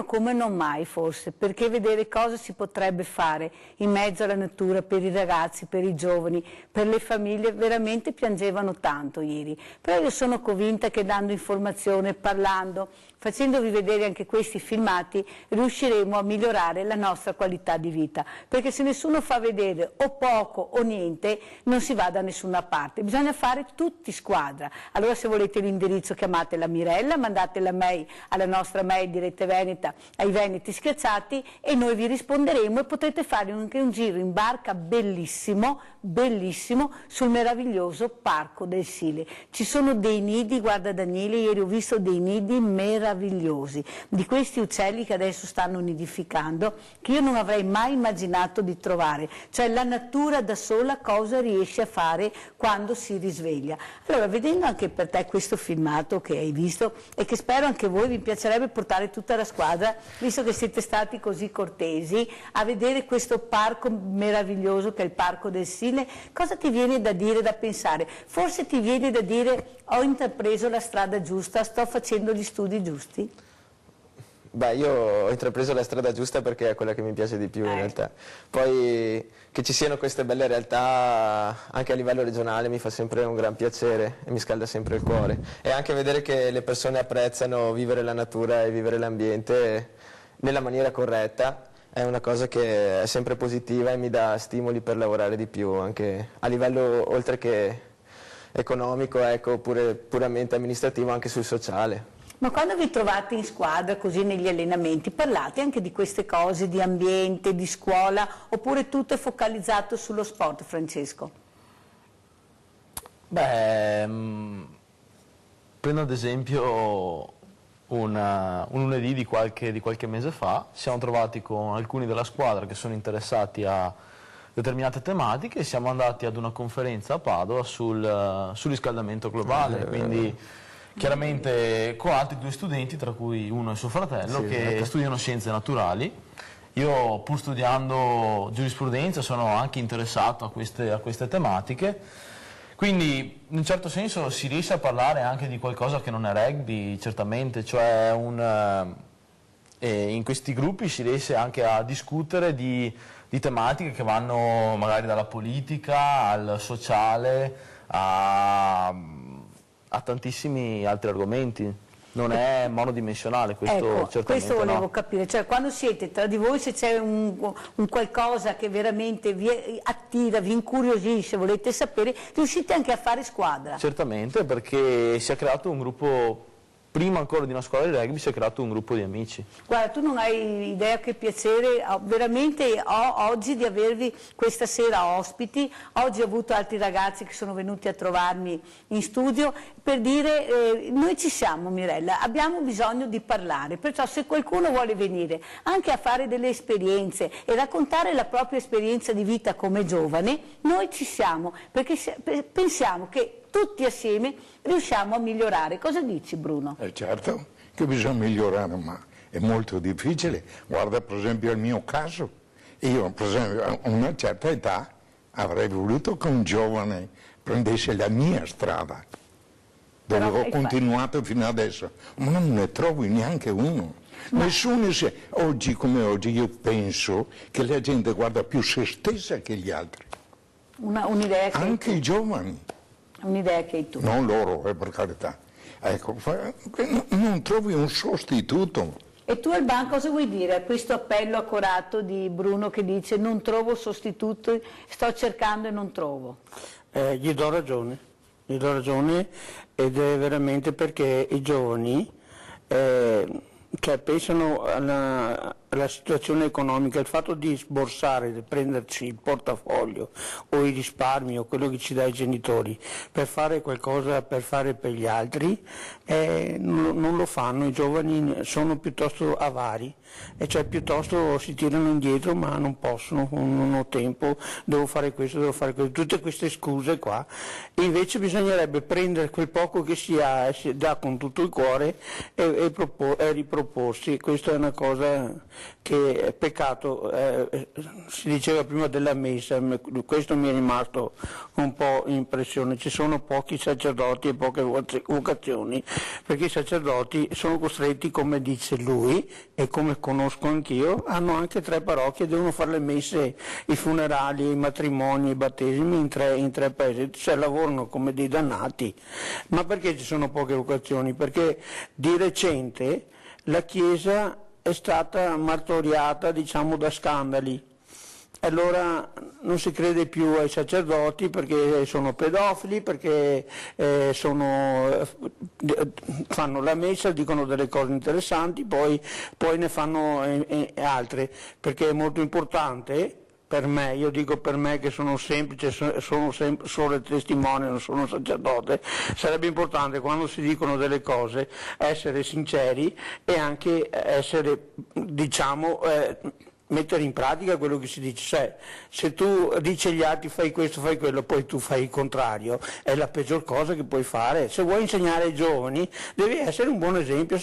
come non mai forse, perché vedere cosa si potrebbe fare in mezzo alla natura per i ragazzi, per i giovani, per le famiglie, veramente piangevano tanto ieri. Però io sono convinta che dando informazione, parlando, facendovi vedere anche questi filmati, riusciremo a migliorare la nostra qualità di vita, perché se nessuno fa vedere o poco o niente, non si va da nessuna parte, bisogna fare tutti squadra. Allora se volete l'indirizzo chiamate la Mirella, mandate la mail alla nostra mail di Rete Veneta, ai Veneti Schiacciati, e noi vi risponderemo e potrete fare anche un giro in barca bellissimo, bellissimo, sul meraviglioso Parco del Sile. Ci sono dei nidi, guarda Daniele, ieri ho visto dei nidi meravigliosi, di questi uccelli che adesso stanno nidificando, che io non avrei mai immaginato di trovare, cioè la natura da sola cosa riesce a fare quando si risveglia. Allora, vedendo anche per te questo filmato che hai visto e che spero anche voi vi piacerebbe portare tutta la squadra, visto che siete stati così cortesi, a vedere questo parco meraviglioso che è il Parco del Sile, cosa ti viene da dire, da pensare? Forse ti viene da dire: ho intrapreso la strada giusta, sto facendo gli studi giusti? Beh, io ho intrapreso la strada giusta perché è quella che mi piace di più in realtà. Poi che ci siano queste belle realtà anche a livello regionale mi fa sempre un gran piacere e mi scalda sempre il cuore. E anche vedere che le persone apprezzano vivere la natura e vivere l'ambiente nella maniera corretta è una cosa che è sempre positiva e mi dà stimoli per lavorare di più, anche a livello oltre che economico, ecco, oppure puramente amministrativo, anche sul sociale. Ma quando vi trovate in squadra, così negli allenamenti, parlate anche di queste cose, di ambiente, di scuola, oppure tutto è focalizzato sullo sport, Francesco? Beh, prendo ad esempio un lunedì di qualche mese fa, ci siamo trovati con alcuni della squadra che sono interessati a determinate tematiche e siamo andati ad una conferenza a Padova sul riscaldamento globale, quindi chiaramente con altri due studenti, tra cui uno e suo fratello, che studiano scienze naturali. Io, pur studiando giurisprudenza, sono anche interessato a queste tematiche, quindi in un certo senso si riesce a parlare anche di qualcosa che non è rugby, certamente, cioè in questi gruppi si riesce anche a discutere di tematiche che vanno magari dalla politica al sociale a tantissimi altri argomenti. Non è monodimensionale questo, ecco, certamente questo volevo no. capire, cioè quando siete tra di voi, se c'è un qualcosa che veramente vi attira, vi incuriosisce, volete sapere, riuscite anche a fare squadra. Certamente, perché si è creato un gruppo, prima ancora di una squadra di rugby, si è creato un gruppo di amici. Guarda, tu non hai idea che piacere veramente ho oggi di avervi questa sera ospiti. Oggi ho avuto altri ragazzi che sono venuti a trovarmi in studio per dire noi ci siamo, Mirella, abbiamo bisogno di parlare, perciò se qualcuno vuole venire anche a fare delle esperienze e raccontare la propria esperienza di vita come giovane, noi ci siamo, perché pensiamo che tutti assieme riusciamo a migliorare. Cosa dici, Bruno? Certo che bisogna migliorare, ma è molto difficile. Guarda per esempio il mio caso, io per esempio a una certa età avrei voluto che un giovane prendesse la mia strada, dove ho continuato fino adesso, ma non ne trovo neanche uno. Nessuno oggi come oggi io penso che la gente guarda più se stessa che gli altri. Un'idea che anche i giovani. Un'idea che hai tu. Non loro, per carità. Ecco, non trovi un sostituto. E tu Alban cosa vuoi dire a questo appello accorato di Bruno che dice non trovo sostituto, sto cercando e non trovo? Gli do ragione ed è veramente perché i giovani cioè pensano la situazione economica, il fatto di sborsare, di prenderci il portafoglio o i risparmi o quello che ci dà i genitori per fare qualcosa, per fare per gli altri, non lo fanno, i giovani sono piuttosto avari, e cioè piuttosto si tirano indietro ma non possono, non ho tempo, devo fare questo, tutte queste scuse qua. E invece bisognerebbe prendere quel poco che si ha e si dà con tutto il cuore e riproporsi. Questa è una cosa che è peccato, si diceva prima della messa, questo mi è rimasto un po' impressione, ci sono pochi sacerdoti e poche vocazioni, perché i sacerdoti sono costretti, come dice lui e come conosco anch'io, hanno anche 3 parrocchie, devono fare le messe, i funerali, i matrimoni, i battesimi in tre paesi, cioè lavorano come dei dannati. Ma perché ci sono poche vocazioni? Perché di recente la Chiesa è stata martoriata, diciamo, da scandali. Allora non si crede più ai sacerdoti perché sono pedofili, perché fanno la messa, dicono delle cose interessanti, poi ne fanno altre, perché è molto importante. Per me, io dico per me che sono semplice, sono solo testimone, non sono sacerdote, sarebbe importante quando si dicono delle cose essere sinceri e anche essere, diciamo, mettere in pratica quello che si dice, cioè se tu dici agli altri fai questo, fai quello, poi tu fai il contrario, è la peggior cosa che puoi fare. Se vuoi insegnare ai giovani devi essere un buon esempio,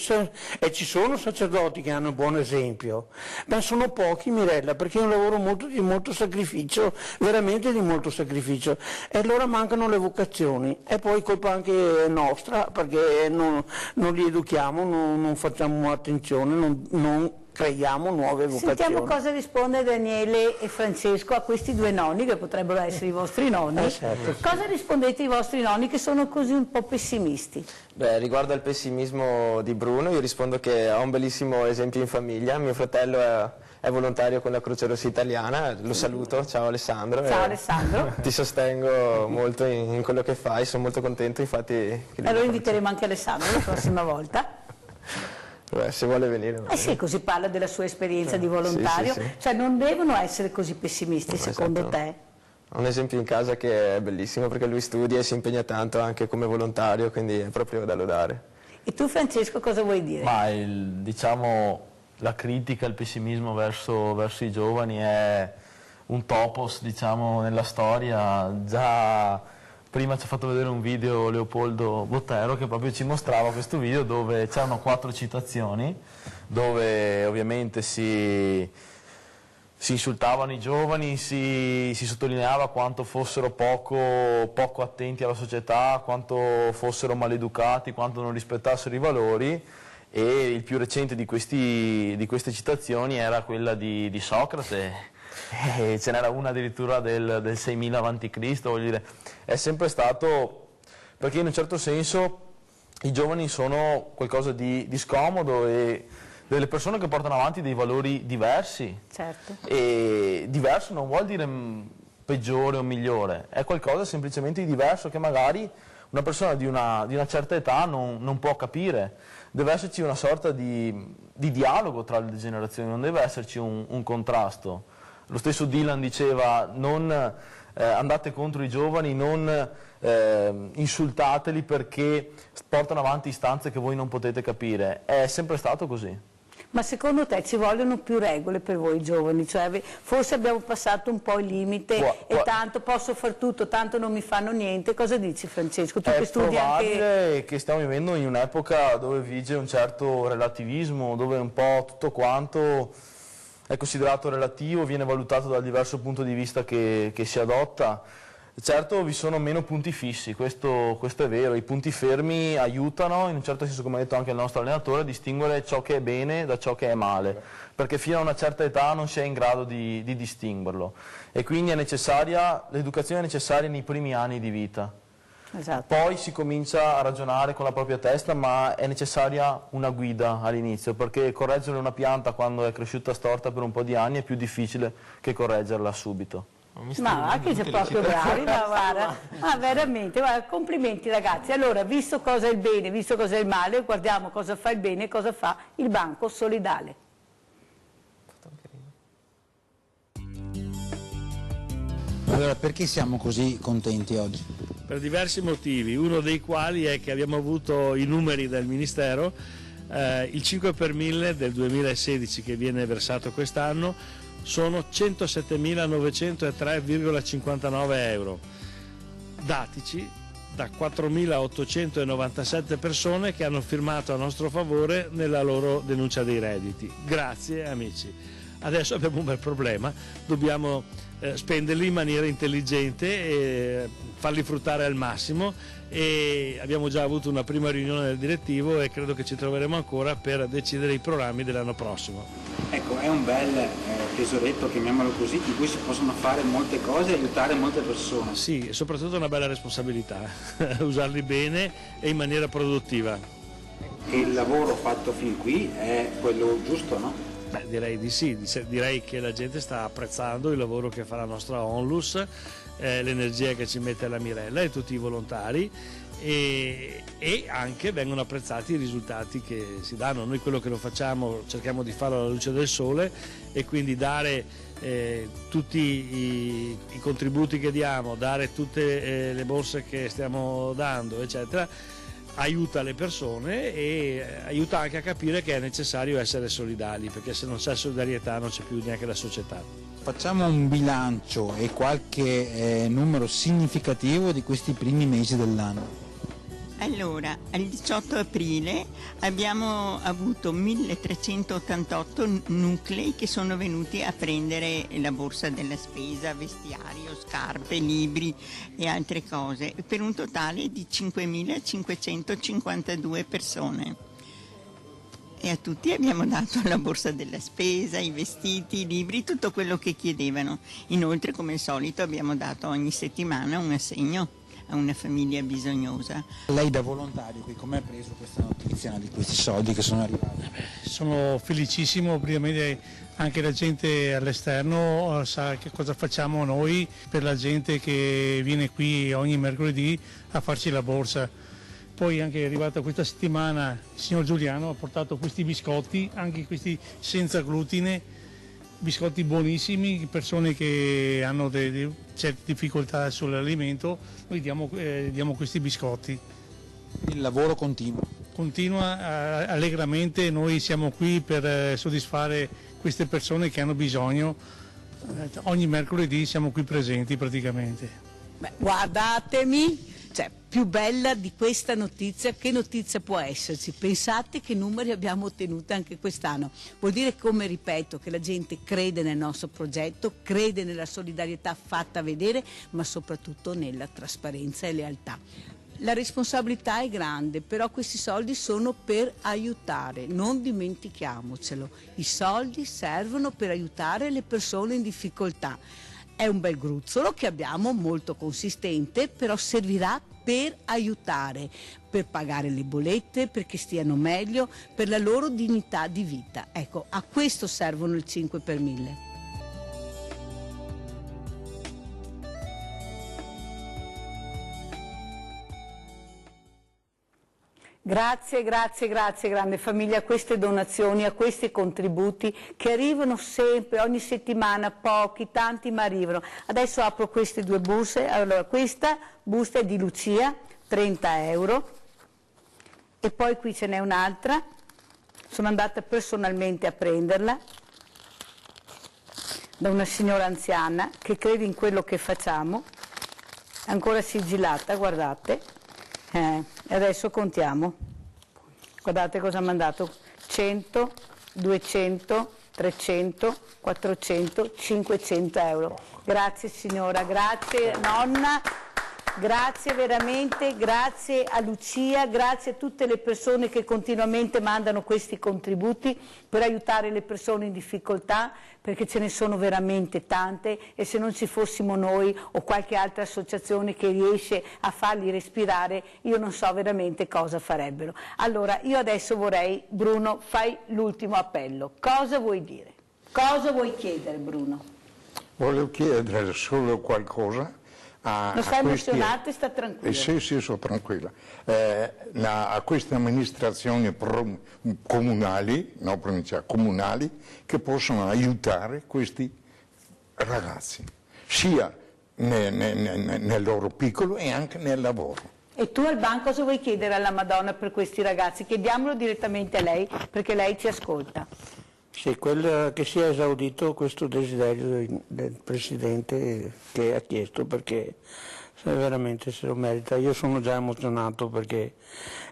e ci sono sacerdoti che hanno un buon esempio, ma sono pochi, Mirella, perché è un lavoro di molto sacrificio, veramente di molto sacrificio, e allora mancano le vocazioni, e poi colpa anche nostra perché non li educhiamo, non facciamo attenzione, non creiamo nuove vocazioni. Sentiamo cosa risponde Daniele e Francesco a questi 2 nonni che potrebbero essere i vostri nonni. Certo. Cosa rispondete ai vostri nonni che sono così un po' pessimisti? Beh, riguardo al pessimismo di Bruno, io rispondo che ha un bellissimo esempio in famiglia. Mio fratello è volontario con la Croce Rossa Italiana, lo saluto, ciao Alessandro. Ciao Alessandro. Ti sostengo molto in quello che fai, sono molto contento, infatti. Allora inviteremo anche Alessandro la prossima volta. Beh, se vuole venire. Sì, così parla della sua esperienza di volontario, sì. Cioè non devono essere così pessimisti secondo te? Ho un esempio in casa che è bellissimo perché lui studia e si impegna tanto anche come volontario, quindi è proprio da lodare. E tu Francesco cosa vuoi dire? Ma diciamo la critica, il pessimismo verso i giovani è un topos, diciamo, nella storia. Già prima ci ha fatto vedere un video Leopoldo Bottero che proprio ci mostrava questo video dove c'erano 4 citazioni, dove ovviamente si insultavano i giovani, si sottolineava quanto fossero poco attenti alla società, quanto fossero maleducati, quanto non rispettassero i valori, e il più recente di queste citazioni era quella di Socrate. Ce n'era una addirittura del 6000 a.C., voglio dire, è sempre stato, perché in un certo senso i giovani sono qualcosa di scomodo e delle persone che portano avanti dei valori diversi. Certo. E diverso non vuol dire peggiore o migliore, è qualcosa semplicemente di diverso che magari una persona di una certa età non può capire. Deve esserci una sorta di dialogo tra le generazioni, non deve esserci un contrasto. Lo stesso Dylan diceva non andate contro i giovani, non insultateli perché portano avanti istanze che voi non potete capire. È sempre stato così. Ma secondo te ci vogliono più regole per voi giovani? Cioè, forse abbiamo passato un po' il limite e tanto posso far tutto, tanto non mi fanno niente. Cosa dici Francesco? Tu che studi probabile che stiamo vivendo in un'epoca dove vige un certo relativismo, dove un po' tutto quanto è considerato relativo, viene valutato dal diverso punto di vista che si adotta. Certo vi sono meno punti fissi, questo è vero, i punti fermi aiutano, in un certo senso, come ha detto anche il nostro allenatore, a distinguere ciò che è bene da ciò che è male, perché fino a una certa età non si è in grado di distinguerlo, e quindi l'educazione è necessaria nei primi anni di vita. Esatto. Poi si comincia a ragionare con la propria testa, ma è necessaria una guida all'inizio, perché correggere una pianta quando è cresciuta storta per un po' di anni è più difficile che correggerla subito. Ma anche se proprio bravi, ma guarda, veramente, guarda, complimenti ragazzi. Allora, visto cosa è il bene, visto cosa è il male, guardiamo cosa fa il bene e cosa fa il Banco Solidale. Allora, perché siamo così contenti oggi? Per diversi motivi, uno dei quali è che abbiamo avuto i numeri del Ministero, il 5 per 1000 del 2016 che viene versato quest'anno sono 107.903,59 euro, datici da 4.897 persone che hanno firmato a nostro favore nella loro denuncia dei redditi. Grazie amici. Adesso abbiamo un bel problema, dobbiamo spenderli in maniera intelligente e farli fruttare al massimo, e abbiamo già avuto una prima riunione del direttivo e credo che ci troveremo ancora per decidere i programmi dell'anno prossimo. Ecco, è un bel tesoretto, chiamiamolo così, di cui si possono fare molte cose e aiutare molte persone. Sì, e soprattutto una bella responsabilità, usarli bene e in maniera produttiva. E il lavoro fatto fin qui è quello giusto, no? Beh, direi di sì, direi che la gente sta apprezzando il lavoro che fa la nostra Onlus, l'energia che ci mette la Mirella e tutti i volontari, e anche vengono apprezzati i risultati che si danno. Noi quello che lo facciamo cerchiamo di farlo alla luce del sole, e quindi dare tutti i contributi che diamo, dare tutte le borse che stiamo dando, eccetera, aiuta le persone e aiuta anche a capire che è necessario essere solidali, perché se non c'è solidarietà non c'è più neanche la società. Facciamo un bilancio e qualche numero significativo di questi primi mesi dell'anno. Allora, al 18 aprile abbiamo avuto 1388 nuclei che sono venuti a prendere la borsa della spesa, vestiario, scarpe, libri e altre cose, per un totale di 5.552 persone. E a tutti abbiamo dato la borsa della spesa, i vestiti, i libri, tutto quello che chiedevano. Inoltre, come al solito, abbiamo dato ogni settimana un assegno a una famiglia bisognosa. Lei da volontario, come ha preso questa notizia di questi soldi che sono arrivati? Sono felicissimo, praticamente anche la gente all'esterno sa che cosa facciamo noi per la gente che viene qui ogni mercoledì a farci la borsa. Poi anche è arrivata questa settimana il signor Giuliano ha portato questi biscotti, anche questi senza glutine, biscotti buonissimi, persone che hanno certe difficoltà sull'alimento, noi diamo questi biscotti. Il lavoro continua? Continua allegramente, noi siamo qui per soddisfare queste persone che hanno bisogno, ogni mercoledì siamo qui presenti praticamente. Beh, guardatemi! Cioè, più bella di questa notizia, che notizia può esserci? Pensate che numeri abbiamo ottenuto anche quest'anno. Vuol dire, come ripeto, che la gente crede nel nostro progetto, crede nella solidarietà fatta vedere, ma soprattutto nella trasparenza e lealtà. La responsabilità è grande, però questi soldi sono per aiutare, non dimentichiamocelo. I soldi servono per aiutare le persone in difficoltà. È un bel gruzzolo che abbiamo, molto consistente, però servirà per aiutare, per pagare le bollette, perché stiano meglio, per la loro dignità di vita. Ecco, a questo servono il 5 per 1000. Grazie, grazie, grazie grande famiglia a queste donazioni, a questi contributi che arrivano sempre, ogni settimana, pochi, tanti, ma arrivano. Adesso apro queste due buste. Allora, questa busta è di Lucia, 30 euro, e poi qui ce n'è un'altra, sono andata personalmente a prenderla, da una signora anziana che crede in quello che facciamo, ancora sigillata, guardate. E adesso contiamo, guardate cosa ha mandato: 100, 200, 300, 400, 500 euro. Grazie signora, grazie nonna, grazie veramente, grazie a Lucia, grazie a tutte le persone che continuamente mandano questi contributi per aiutare le persone in difficoltà, perché ce ne sono veramente tante, e se non ci fossimo noi o qualche altra associazione che riesce a farli respirare, io non so veramente cosa farebbero. Allora, io adesso vorrei, Bruno, fai l'ultimo appello. Cosa vuoi dire? Cosa vuoi chiedere, Bruno? Voglio chiedere solo qualcosa. Non stai emozionato e sta tranquillo? Sì, sono tranquilla. A queste amministrazioni comunali, no provinciali, comunali, che possono aiutare questi ragazzi, sia nel loro piccolo e anche nel lavoro. E tu Alban cosa vuoi chiedere alla Madonna per questi ragazzi? Chiediamolo direttamente a lei, perché lei ci ascolta. Sì, che sia esaudito questo desiderio del Presidente che ha chiesto, perché veramente se lo merita. Io sono già emozionato perché...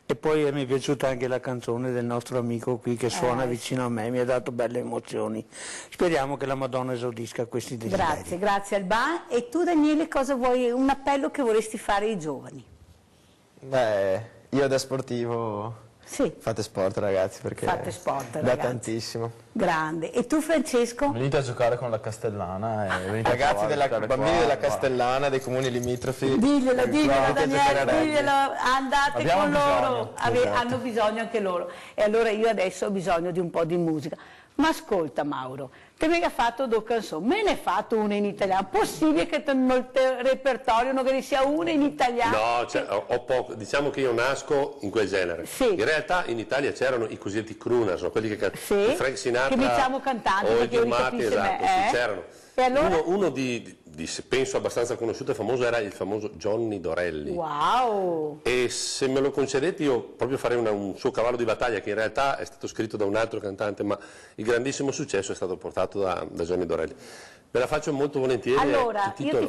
E poi mi è piaciuta anche la canzone del nostro amico qui che suona vicino a me, mi ha dato belle emozioni. Speriamo che la Madonna esaudisca questi desideri. Grazie Alban. E tu Daniele cosa vuoi, un appello che vorresti fare ai giovani? Beh, io da sportivo... Sì. Fate sport ragazzi, perché Fate sport, da ragazzi. tantissimo. Grande. E tu Francesco? Venite a giocare con la Castellana e venite Ragazzi, bambini della qua. Castellana, dei comuni limitrofi. Diglielo Daniele, diglielo, andate Abbiamo con loro, bisogno. hanno bisogno anche loro. E allora io adesso ho bisogno di un po' di musica. Ma ascolta Mauro, te mi hai fatto due canzoni, me ne hai fatto una in italiano, possibile che nel repertorio non ne sia una in italiano? No, cioè, ho poco. Diciamo che io nasco in quel genere. Sì. In realtà in Italia c'erano i cosiddetti crooner, sono quelli che Frank Sinatra che iniziamo cantando, o perché io Eddie Murphy, capisce esatto, me, sì, c'erano. E allora? Uno di penso abbastanza conosciuto e famoso era il famoso Johnny Dorelli. Wow! E se me lo concedete io proprio farei un suo cavallo di battaglia, che in realtà è stato scritto da un altro cantante, ma il grandissimo successo è stato portato da Johnny Dorelli. Me la faccio molto volentieri. Allora, io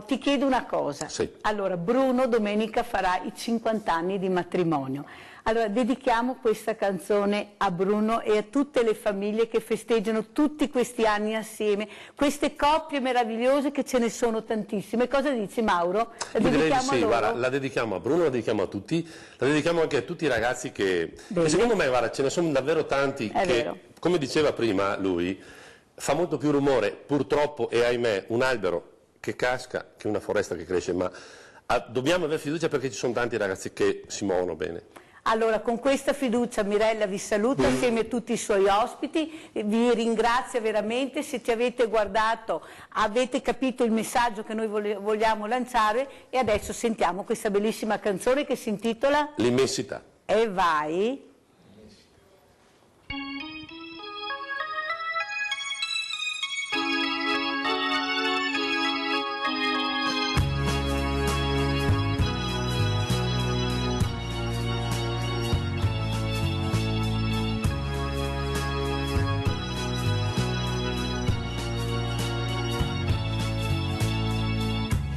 ti chiedo una cosa. Sì. Allora, Bruno domenica farà i 50 anni di matrimonio. Allora, dedichiamo questa canzone a Bruno e a tutte le famiglie che festeggiano tutti questi anni assieme, queste coppie meravigliose che ce ne sono tantissime. Cosa dici Mauro? La dedichiamo a loro? Guarda, la dedichiamo a Bruno, la dedichiamo a tutti, la dedichiamo anche a tutti i ragazzi che secondo me, guarda, ce ne sono davvero tanti che, come diceva prima lui, fa molto più rumore purtroppo e ahimè un albero che casca che una foresta che cresce, ma dobbiamo avere fiducia perché ci sono tanti ragazzi che si muovono bene. Allora, con questa fiducia Mirella vi saluta assieme a tutti i suoi ospiti, vi ringrazia veramente, se ci avete guardato avete capito il messaggio che noi vogliamo lanciare e adesso sentiamo questa bellissima canzone che si intitola L'immensità. E vai!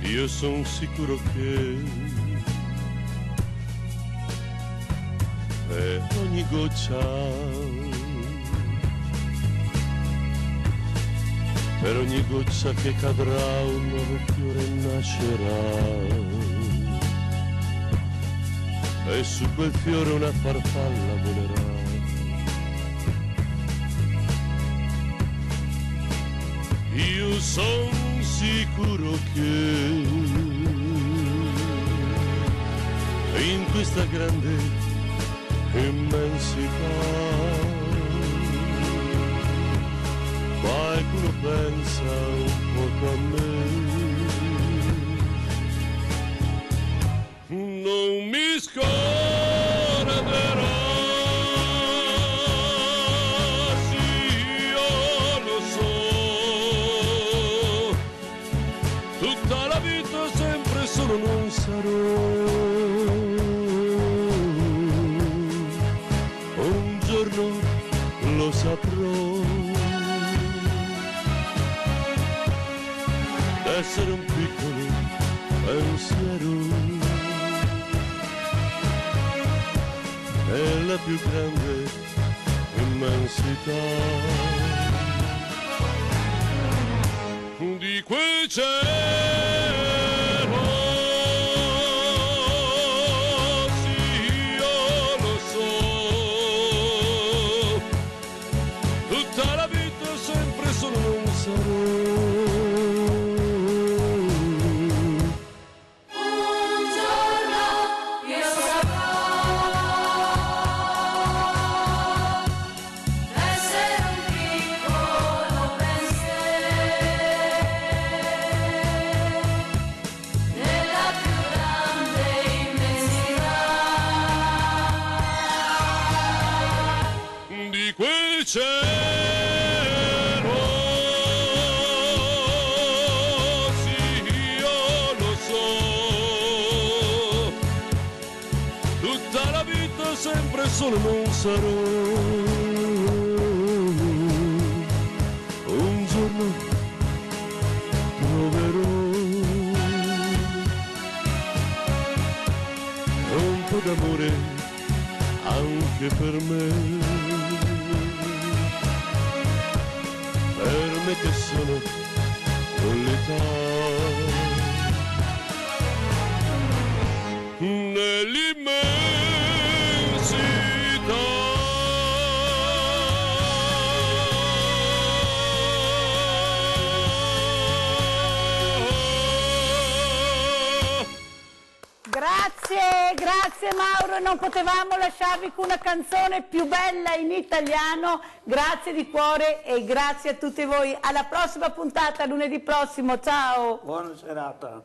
Io sono sicuro che per ogni goccia, per ogni goccia che cadrà un nuovo fiore nascerà e su quel fiore una farfalla volerà. Io sono sicuro che in questa grande immensità qualcuno pensa un poco a me. Non mi scorderò. Solo non sarò, un giorno lo saprò, d'essere un piccolo pensiero nella più grande immensità di quel cielo. Cielo, sì, per sempre solo non sarò. Un giorno proverò un po' d'amore anche per me, per me che sono con l'età. Nell'immensità Grazie Mauro, non potevamo lasciarvi con una canzone più bella in italiano. Grazie di cuore e grazie a tutti voi. Alla prossima puntata lunedì prossimo, ciao. Buona serata.